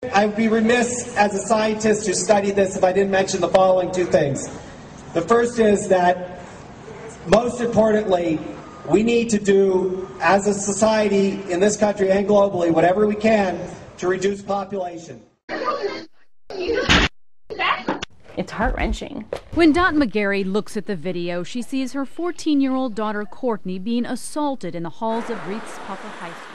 I would be remiss as a scientist who studied this if I didn't mention the following two things. The first is that, most importantly, we need to do, as a society in this country and globally, whatever we can to reduce population. It's heart-wrenching. When Dot McGarry looks at the video, she sees her 14-year-old daughter Courtney being assaulted in the halls of Reeths Puffer High School.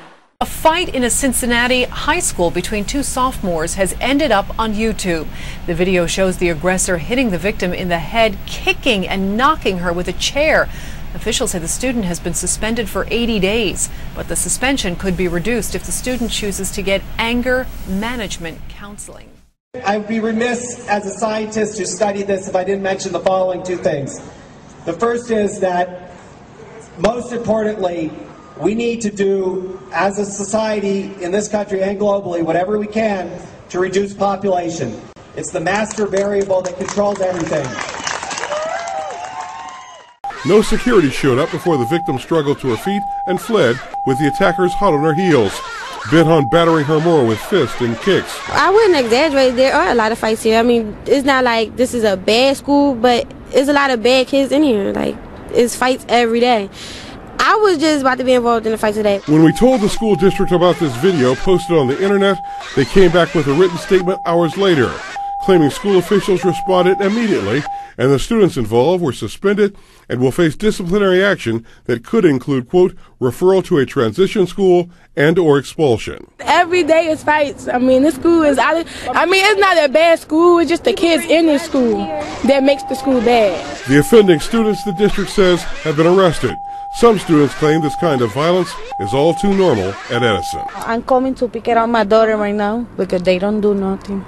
A fight in a Cincinnati high school between two sophomores has ended up on YouTube. The video shows the aggressor hitting the victim in the head, kicking and knocking her with a chair. Officials say the student has been suspended for 80 days, but the suspension could be reduced if the student chooses to get anger management counseling. I would be remiss as a scientist who studied this if I didn't mention the following two things. The first is that, most importantly, we need to do, as a society in this country and globally, whatever we can to reduce population. It's the master variable that controls everything. No security showed up before the victim struggled to her feet and fled with the attackers hot on her heels, bent on battering her more with fists and kicks. I wouldn't exaggerate. There are a lot of fights here. I mean, it's not like this is a bad school, but there's a lot of bad kids in here. Like, it's fights every day. I was just about to be involved in a fight today. When we told the school district about this video posted on the internet, they came back with a written statement hours later, claiming school officials responded immediately and the students involved were suspended and will face disciplinary action that could include, quote, referral to a transition school and or expulsion. Every day is fights. I mean, this school is, it's not a bad school, it's just the kids in this school that makes the school bad. The offending students, the district says, have been arrested. Some students claim this kind of violence is all too normal at Edison. I'm coming to pick up my daughter right now because they don't do nothing.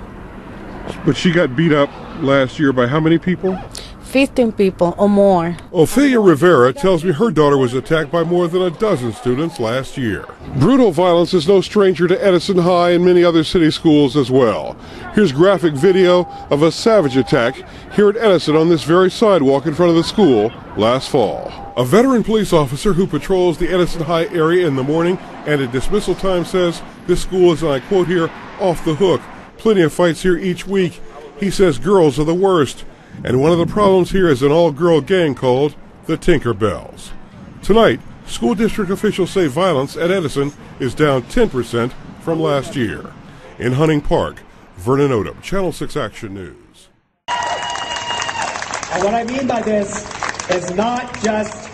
But she got beat up last year by how many people? 15 people or more. Ophelia Rivera tells me her daughter was attacked by more than a dozen students last year. Brutal violence is no stranger to Edison High and many other city schools as well. Here's graphic video of a savage attack here at Edison on this very sidewalk in front of the school last fall. A veteran police officer who patrols the Edison High area in the morning and at dismissal time says this school is, and I quote here, off the hook. Plenty of fights here each week. He says girls are the worst. And one of the problems here is an all-girl gang called the Tinkerbells. Tonight, school district officials say violence at Edison is down 10% from last year. In Hunting Park, Vernon Odom, Channel 6 Action News. And what I mean by this is not just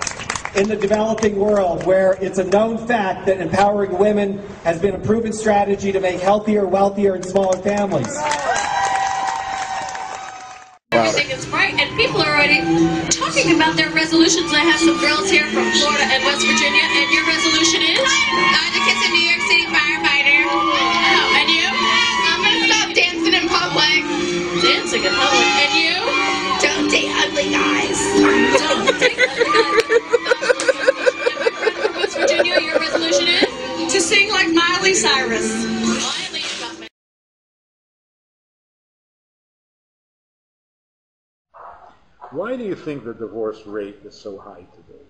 in the developing world, where it's a known fact that empowering women has been a proven strategy to make healthier, wealthier, and smaller families. Everything is right, and people are already talking about their resolutions. I have some girls here from Florida and West Virginia, and your resolution is? To kiss a New York City firefighter. Oh, and you? I'm gonna stop dancing in public. Dancing in public. And you? Don't date ugly guys. Don't date ugly guys. And my friend from West Virginia, your resolution is? To sing like Miley Cyrus. Miley, you got me. Why do you think the divorce rate is so high today?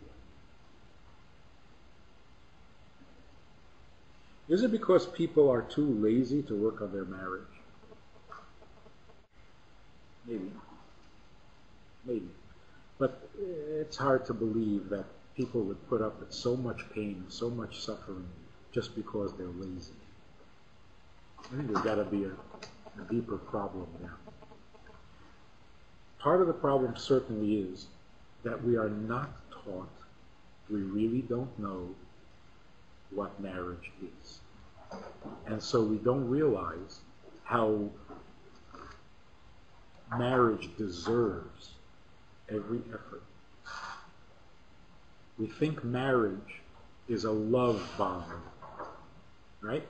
Is it because people are too lazy to work on their marriage? Maybe. Maybe. But it's hard to believe that people would put up with so much pain, so much suffering, just because they're lazy. I think there's got to be a deeper problem there. Part of the problem certainly is that we are not taught, we really don't know what marriage is. And so we don't realize how marriage deserves every effort. We think marriage is a love bond, right?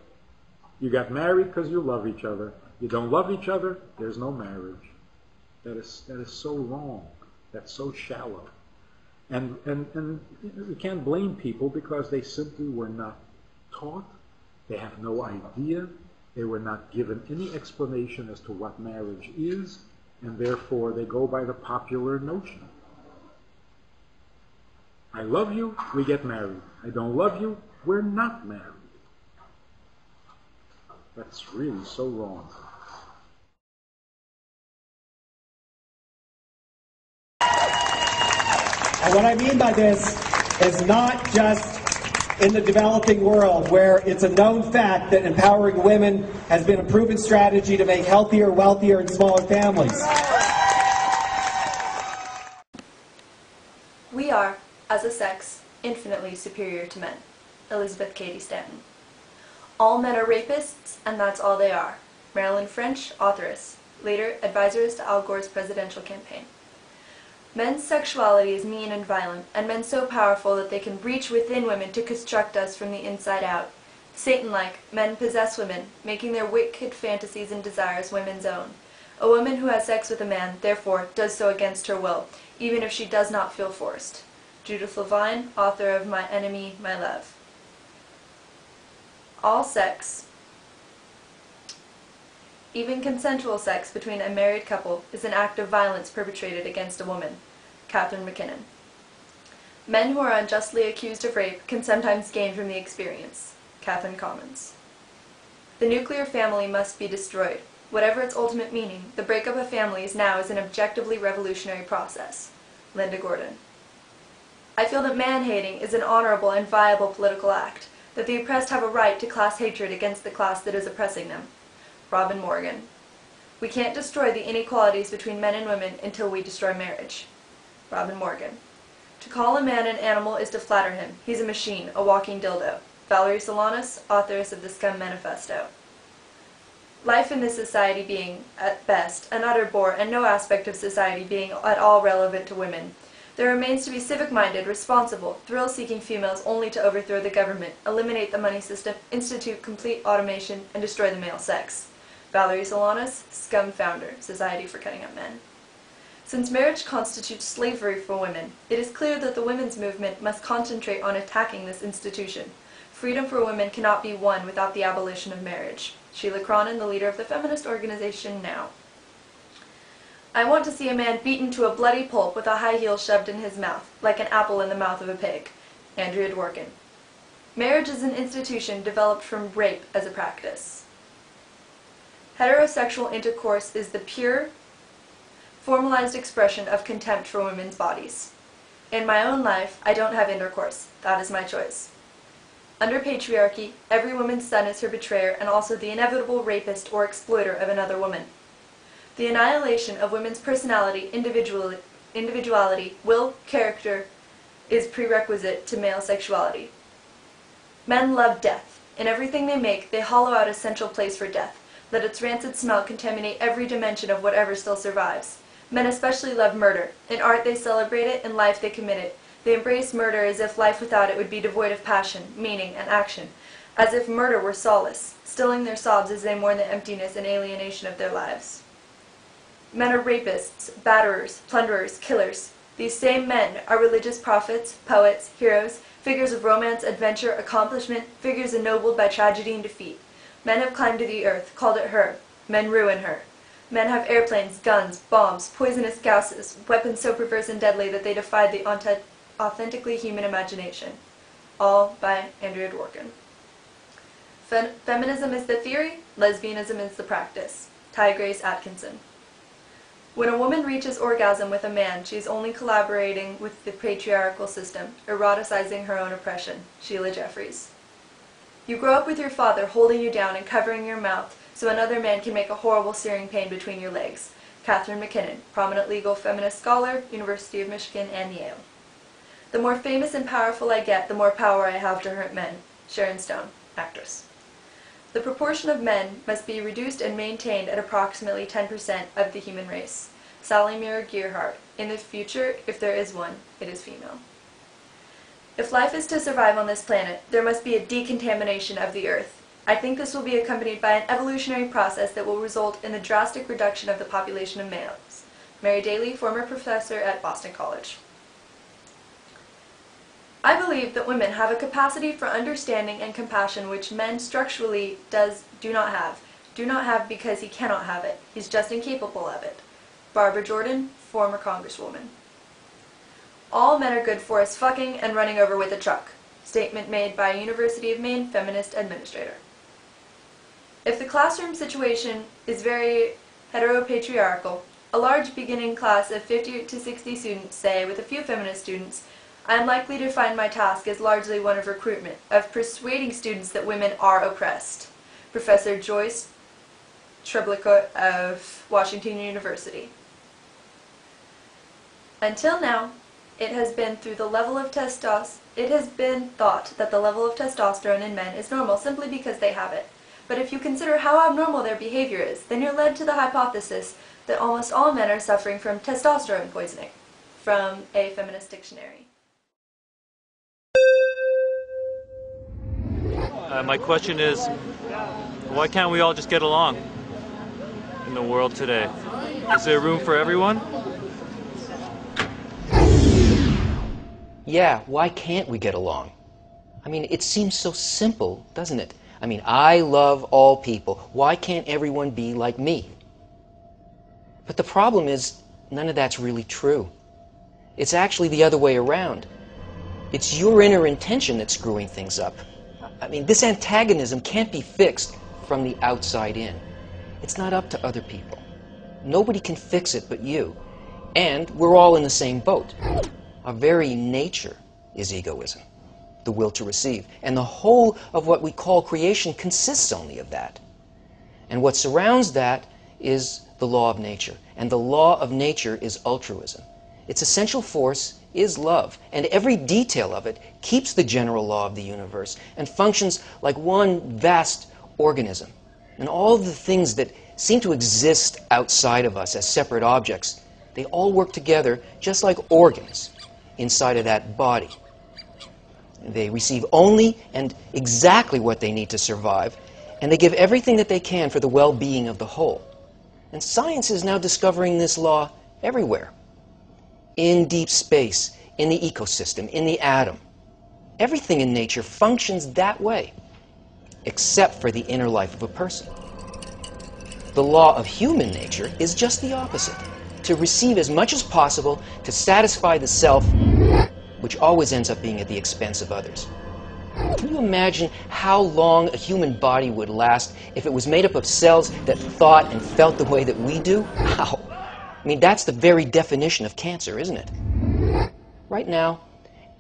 You got married because you love each other. You don't love each other, there's no marriage. That is so wrong. That's so shallow. And we can't blame people because they simply were not taught. They have no idea. They were not given any explanation as to what marriage is, and therefore they go by the popular notion. I love you, we get married. I don't love you, we're not married. That's really so wrong. And what I mean by this is not just in the developing world, where it's a known fact that empowering women has been a proven strategy to make healthier, wealthier, and smaller families. We are, as a sex, infinitely superior to men. Elizabeth Cady Stanton. All men are rapists, and that's all they are. Marilyn French, authoress, later advisoress to Al Gore's presidential campaign. Men's sexuality is mean and violent, and men so powerful that they can reach within women to construct us from the inside out. Satan-like, men possess women, making their wicked fantasies and desires women's own. A woman who has sex with a man, therefore, does so against her will, even if she does not feel forced. Judith Levine, author of My Enemy, My Love. All sex, even consensual sex between a married couple, is an act of violence perpetrated against a woman. Catherine MacKinnon. Men who are unjustly accused of rape can sometimes gain from the experience. Catherine Commons. The nuclear family must be destroyed. Whatever its ultimate meaning, the breakup of families now is an objectively revolutionary process. Linda Gordon. I feel that man-hating is an honorable and viable political act, that the oppressed have a right to class hatred against the class that is oppressing them. Robin Morgan. We can't destroy the inequalities between men and women until we destroy marriage. Robin Morgan. To call a man an animal is to flatter him. He's a machine, a walking dildo. Valerie Solanas, authoress of the Scum Manifesto. Life in this society being, at best, an utter bore, and no aspect of society being at all relevant to women, there remains to be civic-minded, responsible, thrill-seeking females only to overthrow the government, eliminate the money system, institute complete automation, and destroy the male sex. Valerie Solanas, Scum founder, Society for Cutting Up Men. Since marriage constitutes slavery for women, it is clear that the women's movement must concentrate on attacking this institution. Freedom for women cannot be won without the abolition of marriage. Sheila Cronin, the leader of the feminist organization Now. I want to see a man beaten to a bloody pulp with a high heel shoved in his mouth, like an apple in the mouth of a pig. Andrea Dworkin. Marriage is an institution developed from rape as a practice. Heterosexual intercourse is the pure, formalized expression of contempt for women's bodies. In my own life, I don't have intercourse. That is my choice. Under patriarchy, every woman's son is her betrayer and also the inevitable rapist or exploiter of another woman. The annihilation of women's personality, individuality, will, character, is prerequisite to male sexuality. Men love death. In everything they make, they hollow out a central place for death. Let its rancid smell contaminate every dimension of whatever still survives. Men especially love murder. In art they celebrate it, in life they commit it. They embrace murder as if life without it would be devoid of passion, meaning, and action. As if murder were solace, stilling their sobs as they mourn the emptiness and alienation of their lives. Men are rapists, batterers, plunderers, killers. These same men are religious prophets, poets, heroes, figures of romance, adventure, accomplishment, figures ennobled by tragedy and defeat. Men have climbed to the earth, called it her. Men ruin her. Men have airplanes, guns, bombs, poisonous gases, weapons so perverse and deadly that they defied the authentically human imagination. All by Andrea Dworkin. Feminism is the theory, lesbianism is the practice. Ty Grace Atkinson. When a woman reaches orgasm with a man, she is only collaborating with the patriarchal system, eroticizing her own oppression. Sheila Jeffries. You grow up with your father holding you down and covering your mouth so another man can make a horrible searing pain between your legs. Catherine MacKinnon, prominent legal feminist scholar, University of Michigan and Yale. The more famous and powerful I get, the more power I have to hurt men. Sharon Stone, actress. The proportion of men must be reduced and maintained at approximately 10% of the human race. Sally Mira Gearhart. In the future, if there is one, it is female. If life is to survive on this planet, there must be a decontamination of the earth. I think this will be accompanied by an evolutionary process that will result in the drastic reduction of the population of males. Mary Daly, former professor at Boston College. I believe that women have a capacity for understanding and compassion which men structurally do not have. Do not have because he cannot have it. He's just incapable of it. Barbara Jordan, former congresswoman. All men are good for is fucking and running over with a truck. Statement made by University of Maine feminist administrator. If the classroom situation is very heteropatriarchal, a large beginning class of 50 to 60 students, say, with a few feminist students, I am likely to find my task as largely one of recruitment, of persuading students that women are oppressed. Professor Joyce Treblicott of Washington University. Until now, it has been thought that the level of testosterone in men is normal simply because they have it. But if you consider how abnormal their behavior is, then you're led to the hypothesis that almost all men are suffering from testosterone poisoning, from a feminist dictionary. My question is, why can't we all just get along in the world today? Is there room for everyone? Yeah, why can't we get along? I mean, it seems so simple, doesn't it? I mean, I love all people. Why can't everyone be like me? But the problem is, none of that's really true. It's actually the other way around. It's your inner intention that's screwing things up. I mean, this antagonism can't be fixed from the outside in. It's not up to other people. Nobody can fix it but you. And we're all in the same boat. Our very nature is egoism, the will to receive. And the whole of what we call creation consists only of that. And what surrounds that is the law of nature. And the law of nature is altruism. Its essential force is love, and every detail of it keeps the general law of the universe and functions like one vast organism. And all the things that seem to exist outside of us as separate objects, they all work together just like organs inside of that body. They receive only and exactly what they need to survive, and they give everything that they can for the well-being of the whole. And science is now discovering this law everywhere. In deep space, in the ecosystem, in the atom. Everything in nature functions that way, except for the inner life of a person. The law of human nature is just the opposite, to receive as much as possible to satisfy the self, which always ends up being at the expense of others. Can you imagine how long a human body would last if it was made up of cells that thought and felt the way that we do? How? I mean, that's the very definition of cancer, isn't it? Right now,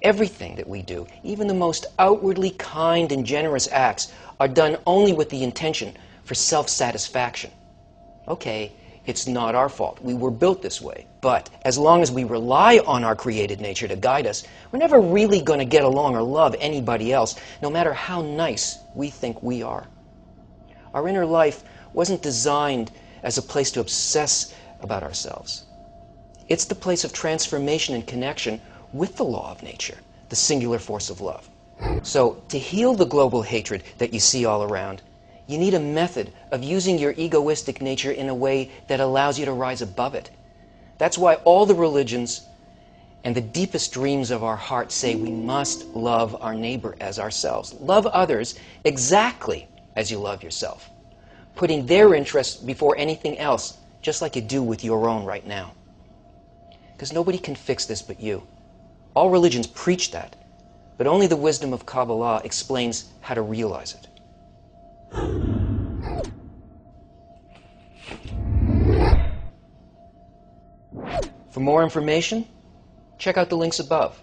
everything that we do, even the most outwardly kind and generous acts, are done only with the intention for self-satisfaction. Okay, it's not our fault. We were built this way. But as long as we rely on our created nature to guide us, we're never really going to get along or love anybody else, no matter how nice we think we are. Our inner life wasn't designed as a place to obsess about ourselves. It's the place of transformation and connection with the law of nature, the singular force of love. So, to heal the global hatred that you see all around, you need a method of using your egoistic nature in a way that allows you to rise above it. That's why all the religions and the deepest dreams of our hearts say we must love our neighbor as ourselves. Love others exactly as you love yourself, putting their interests before anything else, just like you do with your own right now. Because nobody can fix this but you. All religions preach that, but only the wisdom of Kabbalah explains how to realize it. For more information, check out the links above.